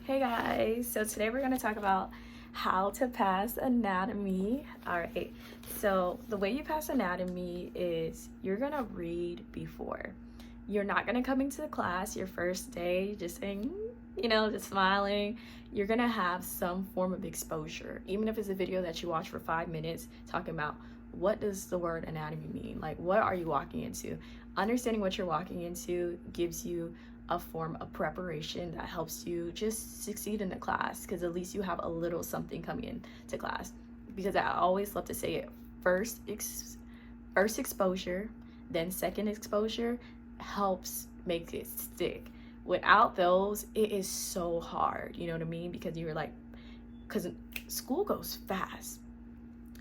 Hey guys, so today we're going to talk about how to pass anatomy. All right, so the way you pass anatomy is you're going to read before. You're not going to come into the class your first day just saying, just smiling. You're going to have some form of exposure, even if it's a video that you watch for 5 minutes talking about what does the word anatomy mean? Like, what are you walking into? Understanding what you're walking into gives you a form of preparation that helps you just succeed in the class, because at least you have a little something coming into class. Because I always love to say it, first exposure, then second exposure helps make it stick. Without those, it is so hard, you know what I mean? Because because school goes fast.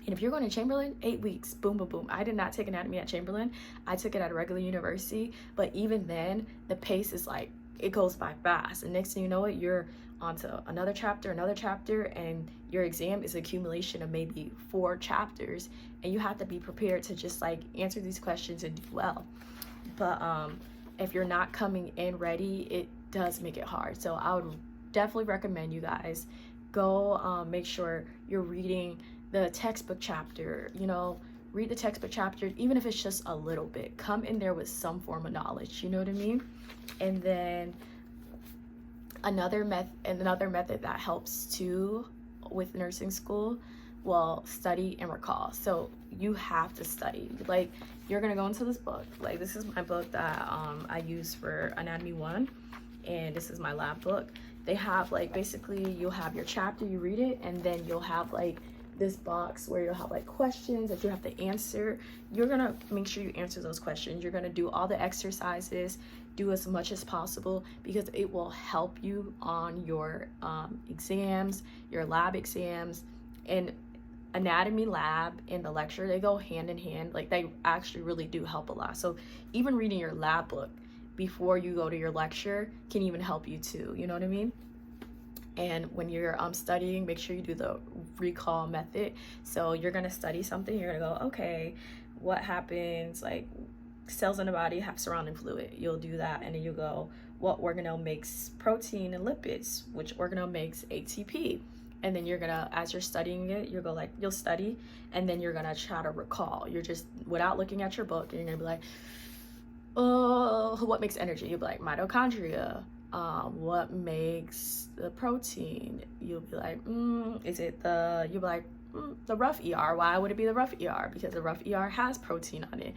And if you're going to Chamberlain, 8 weeks, boom, boom, boom. I did not take anatomy at Chamberlain. I took it at a regular university. But even then, the pace is like, it goes by fast. And next thing you know it, you're onto another chapter, and your exam is accumulation of maybe 4 chapters. And you have to be prepared to just like answer these questions and do well. But if you're not coming in ready, it does make it hard. So I would definitely recommend you guys go make sure you're reading the textbook chapter, read the textbook chapter, even if it's just a little bit. Come in there with some form of knowledge, you know what I mean? And then another method that helps too with nursing school, study and recall. So you have to study. Like, you're gonna go into this book. Like, this is my book that I use for Anatomy 1, and this is my lab book. They have like, basically you'll have your chapter, you read it, and then you'll have like this box where you'll have like questions that you have to answer. You're gonna make sure you answer those questions. You're gonna do all the exercises, do as much as possible, because it will help you on your exams, your lab exams. And anatomy lab and the lecture, they go hand in hand. Like, they actually really do help a lot. So even reading your lab book before you go to your lecture can even help you too, you know what I mean? And when you're studying, make sure you do the recall method. So you're gonna study something, you're gonna go, okay, what happens, like, cells in the body have surrounding fluid. You'll do that, and then you go, what organelle makes protein and lipids? Which organelle makes ATP? And then you're gonna, as you're studying it, you'll study, and then you're gonna try to recall. You're just, without looking at your book, and you're gonna be like, oh, what makes energy? You'll be like, mitochondria. What makes the protein? You'll be like, you'll be like, the rough ER. Why would it be the rough ER? Because the rough ER has protein on it.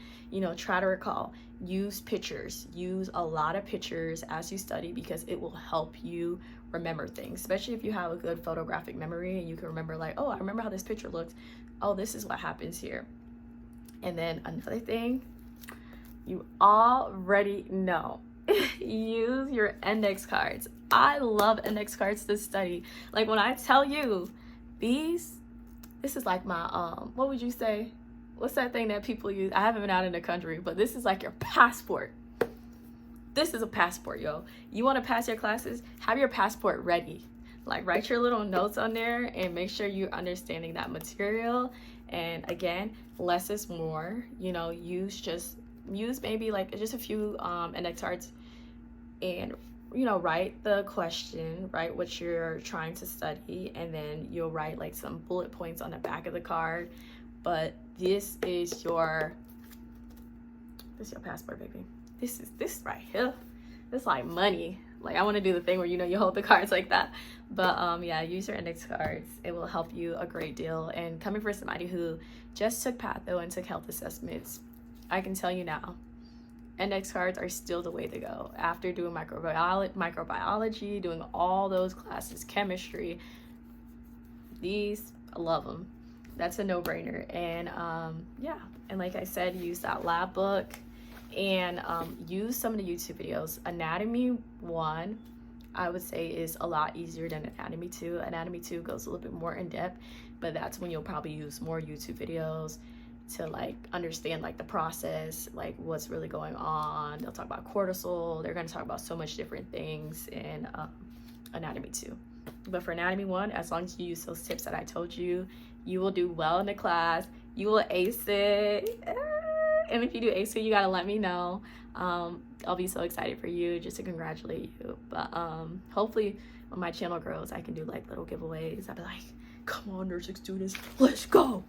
Try to recall. Use pictures. Use a lot of pictures as you study, because it will help you remember things, especially if you have a good photographic memory and you can remember, like, oh, I remember how this picture looked. Oh, this is what happens here. And then another thing, you already know. Use your index cards. I love index cards to study. Like, when I tell you, this is like my what would you say? What's that thing that people use? I haven't been out in the country, but this is like your passport. This is a passport, yo. You want to pass your classes? Have your passport ready. Like, write your little notes on there and make sure you're understanding that material. And again, less is more. Use maybe like just a few index cards, and write the question, write what you're trying to study, and then you'll write like some bullet points on the back of the card. But this is your passport, baby. This right here, this like money. Like, I want to do the thing where you hold the cards like that. But yeah, use your index cards. It will help you a great deal. And coming from somebody who just took patho and took health assessments, I can tell you now, index cards are still the way to go. After doing microbiology, doing all those classes, chemistry, I love them. That's a no-brainer. And yeah, and like I said, use that lab book, and use some of the YouTube videos. Anatomy 1, I would say, is a lot easier than Anatomy 2. Anatomy 2 goes a little bit more in depth, but that's when you'll probably use more YouTube videos to like understand like the process, like what's really going on. They'll talk about cortisol. They're going to talk about so much different things in Anatomy 2. But for Anatomy 1, as long as you use those tips that I told you, you will do well in the class. You will ace it. And if you do ace it, you got to let me know. I'll be so excited for you, just to congratulate you. But hopefully when my channel grows, I can do like little giveaways. I'll be like, come on, nursing students, let's go.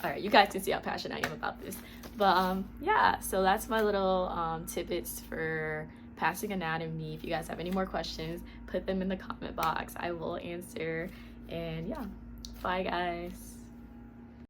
All right, you guys can see how passionate I am about this. But yeah, so that's my little tidbits for passing anatomy. If you guys have any more questions, put them in the comment box. I will answer. And yeah, bye guys.